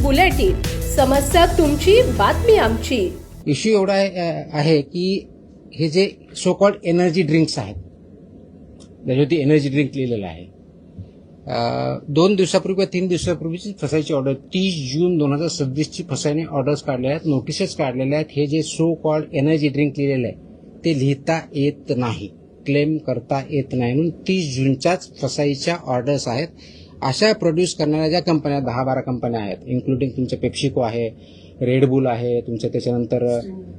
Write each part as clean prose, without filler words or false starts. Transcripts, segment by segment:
Bulletin, समस्या तुमची, बातमी आमची. इश्यू एवढा आहे की हे जे सो कॉल्ड एनर्जी ड्रिंक्स आहेत, त्याच्यावरती एनर्जी ड्रिंक लिहिलेलं आहे. 2 दिवसापूर्वी 3 दिवसापूर्वीची फसायची ऑर्डर 30 जून 2026 फसायने ऑर्डर्स काढल्या आहेत, नोटिसेस काढलेल्या आहेत. हे जे सो कॉल्ड एनर्जी ड्रिंक लिहिलेलं आहे ते लिहिता येत नाही, क्लेम करता येत नाही, म्हणून 30 जूनच्याच फसाईच्या ऑर्डर्स आहेत. अशा प्रोड्यूस करणाऱ्या ज्या कंपन्या 10-12 कंपन्या आहेत, इन्क्लुडिंग तुमच्या पेप्सिको आहे, रेडबुल आहे, तुमच्या त्याच्यानंतर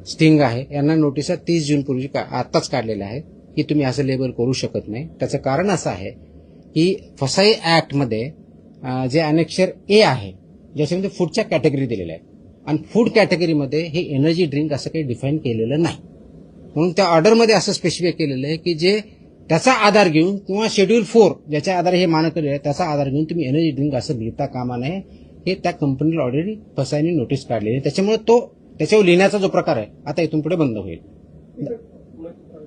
स्टिंग आहे, यांना नोटिसा 30 जून पूर्वी आताच काढलेल्या आहेत की तुम्ही असं लेबल करू शकत नाही. त्याचं कारण असं आहे की फसाई ऍक्टमध्ये जे अनेक्षर ए आहे ज्याच्यामध्ये फूडच्या कॅटेगरी दिलेल्या आहेत आणि फूड कॅटेगरीमध्ये हे एनर्जी ड्रिंक असं काही डिफाईन केलेलं नाही. म्हणून त्या ऑर्डरमध्ये असं स्पेसिफाय केलेलं आहे की जे त्याचा आधार घेऊन किंवा शेड्यूल 4 ज्याच्या आधारे हे मान्य केलेलं आहे त्याचा आधार घेऊन तुम्ही एनर्जी ड्रिंक असं लिहिता कामा नये. हे त्या कंपनीला ऑलरेडी फसाईने नोटीस काढलेली आहे. त्याच्यामुळे त्याच्यावर लिहिण्याचा जो प्रकार आहे आता इथून पुढे बंद होईल.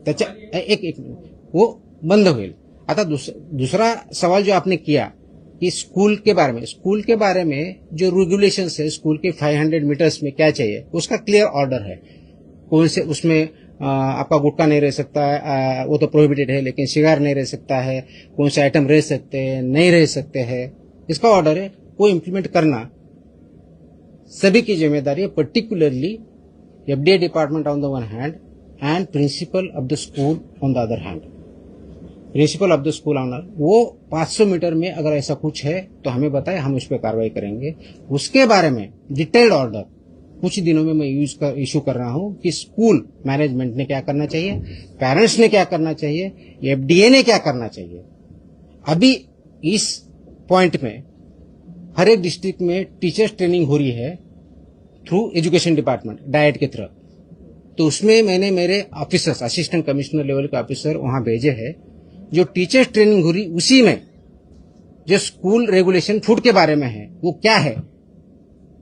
त्याच्या एक वो बंद होईल. आता दूसरा सवाल जो आपने किया कि स्कूल के बारे में जो रेगुलेशंस है स्कूल के 500 मीटर्स में क्या चाहिए उसका क्लियर ऑर्डर है. कौन से उसमें आपका गुटखा नहीं रह सकता है, वो तो प्रोहिबिटेड है, लेकिन सिगार नहीं रह सकता है, कौन से आइटम रह सकते हैं, नहीं रह सकते हैं, इसका ऑर्डर है. वो इम्प्लीमेंट करना सभी की जिम्मेदारी है, particularly FDA department on the one hand and principal of the school on the other hand. Principal of the school honour वो 500 मीटर में अगर ऐसा कुछ है तो हमें बताए, हम उस पर कार्रवाई करेंगे. उसके बारे में डिटेल्ड ऑर्डर कुछ दिनों में मैं इशू कर रहा हूं कि स्कूल मैनेजमेंट ने क्या करना चाहिए, पेरेंट्स ने क्या करना चाहिए, एफडीए ने क्या करना चाहिए. अभी इस पॉइंट में हर एक डिस्ट्रिक्ट में टीचर्स ट्रेनिंग हो रही है थ्रू एजुकेशन डिपार्टमेंट डाइट के थ्रू. तो उसमें मैंने मेरे ऑफिसर्स, असिस्टेंट कमिश्नर लेवल के ऑफिसर वहां भेजे हैं. जो टीचर्स ट्रेनिंग हो रही उसी में जो स्कूल रेगुलेशन फूड के बारे में है वो क्या है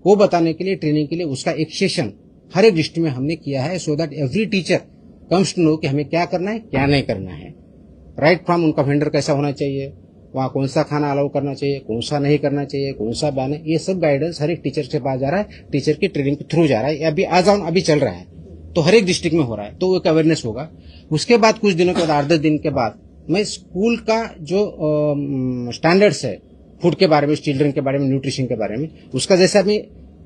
वो बताने के लिए, ट्रेनिंग के लिए उसका एक सेशन हर एक डिस्ट्रिक्ट में हमने किया है, so that every teacher comes to know कि हमें क्या करना है क्या नहीं करना है. राइट फ्रॉम उनका वेंडर कैसा होना चाहिए, वहां कौन सा खाना अलाउ करना चाहिए, कौन सा नहीं करना चाहिए, कौन सा बैन है, ये सब गाइडेंस हर एक टीचर के पास जा रहा है, टीचर की ट्रेनिंग के थ्रू जा रहा है. अभी अभी चल रहा है तो हर एक डिस्ट्रिक्ट में हो रहा है, तो एक अवेयरनेस होगा. उसके बाद कुछ दिनों के बाद 8-10 दिन के बाद मैं स्कूल का जो स्टैंडर्ड्स है फूड के बारे में, चिल्ड्रन के बारे में, न्यूट्रिशन के बारे में, उसका जैसा अभी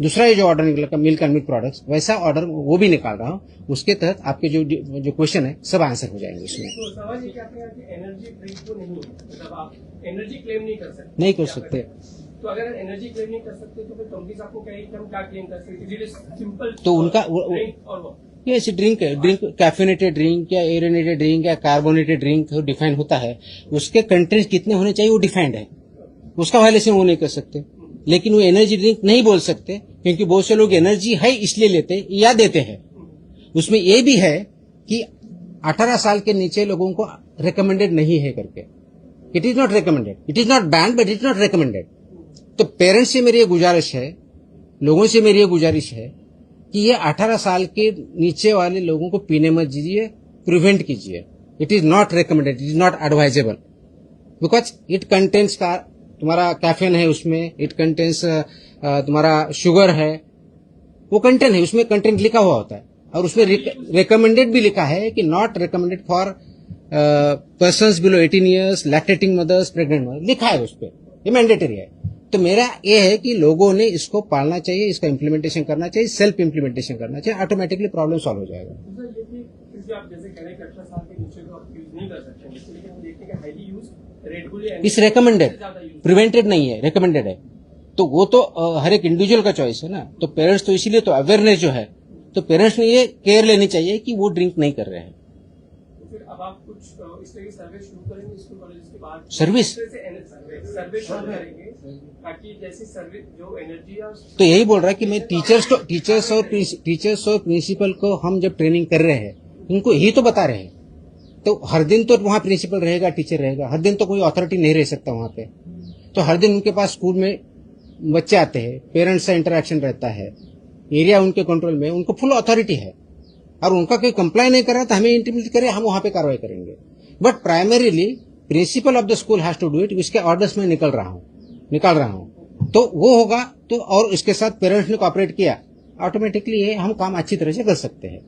दूसरा ये जो ऑर्डर निकला मिल्क एंड मिल्क प्रोडक्ट्स, वैसा ऑर्डर वो भी निकाल रहा हूँ. उसके तहत आपके जो क्वेश्चन है सब आंसर हो जाएंगे उसमें. तो सवाल ये क्या है कि एनर्जी ड्रिंक तो नहीं है, मतलब आप एनर्जी क्लेम नहीं कर सकते. नहीं कर सकते. तो अगर एनर्जी क्लेम नहीं कर सकते तो फिर कंपनीज आपको कहेगी कि हम क्या क्लेम कर सकते. सिंपल तो उनका और ये ऐसी ड्रिंक है, कैफिनेटेड ड्रिंक या एरेनेटेड ड्रिंक या कार्बोनेटेड ड्रिंक डिफाइन होता है. उसके कंटेंट कितने होने चाहिए वो डिफाइंड है, उसका वायलेशन वो नहीं कर सकते. लेकिन वो एनर्जी ड्रिंक नहीं बोल सकते क्योंकि बहुत से लोग एनर्जी है इसलिए लेते या देते हैं. उसमें ये भी है कि 18 साल के नीचे लोगों को रिकमेंडेड नहीं है करके. It is not recommended, it is not band but it is not recommended. तो पेरेंट्स से मेरी ये गुजारिश है, लोगों से मेरी ये गुजारिश है कि ये 18 साल के नीचे वाले लोगों को पीने मत दीजिए, प्रिवेंट कीजिए. It is not recommended, it is not advisable because it contains का तुम्हारा कैफीन है, उसमें इट कंटेन्स तुम्हारा शुगर है, वो कंटेंट है, उसमें कंटेंट लिखा हुआ होता है. और उसमें रिकमेंडेड भी लिखा है कि not recommended for persons below 18 years, lactating mothers, pregnant mothers, लिखा है उस पर. ये मैंडेटरी है. तो मेरा ये है कि लोगों ने इसको पालना चाहिए, इसका इम्प्लीमेंटेशन करना चाहिए, सेल्फ इम्प्लीमेंटेशन करना चाहिए, ऑटोमेटिकली प्रॉब्लम सॉल्व हो जाएगा. आप जैसे कह रहे हैं कि 18 साल के नीचे को आप यूज नहीं कर सकते, लेकिन हम देखते हैं कि हाईली यूज रेडबुल इस रिकमेंडेड, प्रिवेंटेड नहीं है, रिकमेंडेड है. तो वो तो हर एक इंडिविजुअल का चॉइस है ना. तो पेरेंट्स तो इसीलिए तो अवेयरनेस जो है, तो पेरेंट्स ने ये केयर लेनी चाहिए कि वो ड्रिंक नहीं कर रहे हैं. फिर अब आप कुछ इस तरह की सर्वे शुरू करेंगे स्कूल कॉलेज के बाद. सर्विस सर्वे शुरू करेंगे ताकि जैसी सर्विस जो एनर्जी है तो यही बोल रहा है कि मैं टीचर्स और प्रिंसिपल को हम जब ट्रेनिंग कर रहे हैं उनको यही तो बता रहे हैं. तो हर दिन तो वहां प्रिंसिपल रहेगा, टीचर रहेगा, हर दिन तो कोई अथॉरिटी नहीं रह सकता वहां पे. तो हर दिन उनके पास स्कूल में बच्चे आते हैं, पेरेंट्स से इंटरेक्शन रहता है, एरिया उनके कंट्रोल में, उनको फुल अथॉरिटी है. और उनका कोई कंप्लाई नहीं कर रहा तो हमें इंटीमेट करे, हम वहां पे कार्रवाई करेंगे. But primarily principal of the school has to do it. इसके ऑर्डर्स में निकाल रहा हूं. तो वो होगा तो तो और इसके साथ पेरेंट्स ने कोऑपरेट किया, ऑटोमेटिकली ये हम काम अच्छी तरह से कर सकते हैं।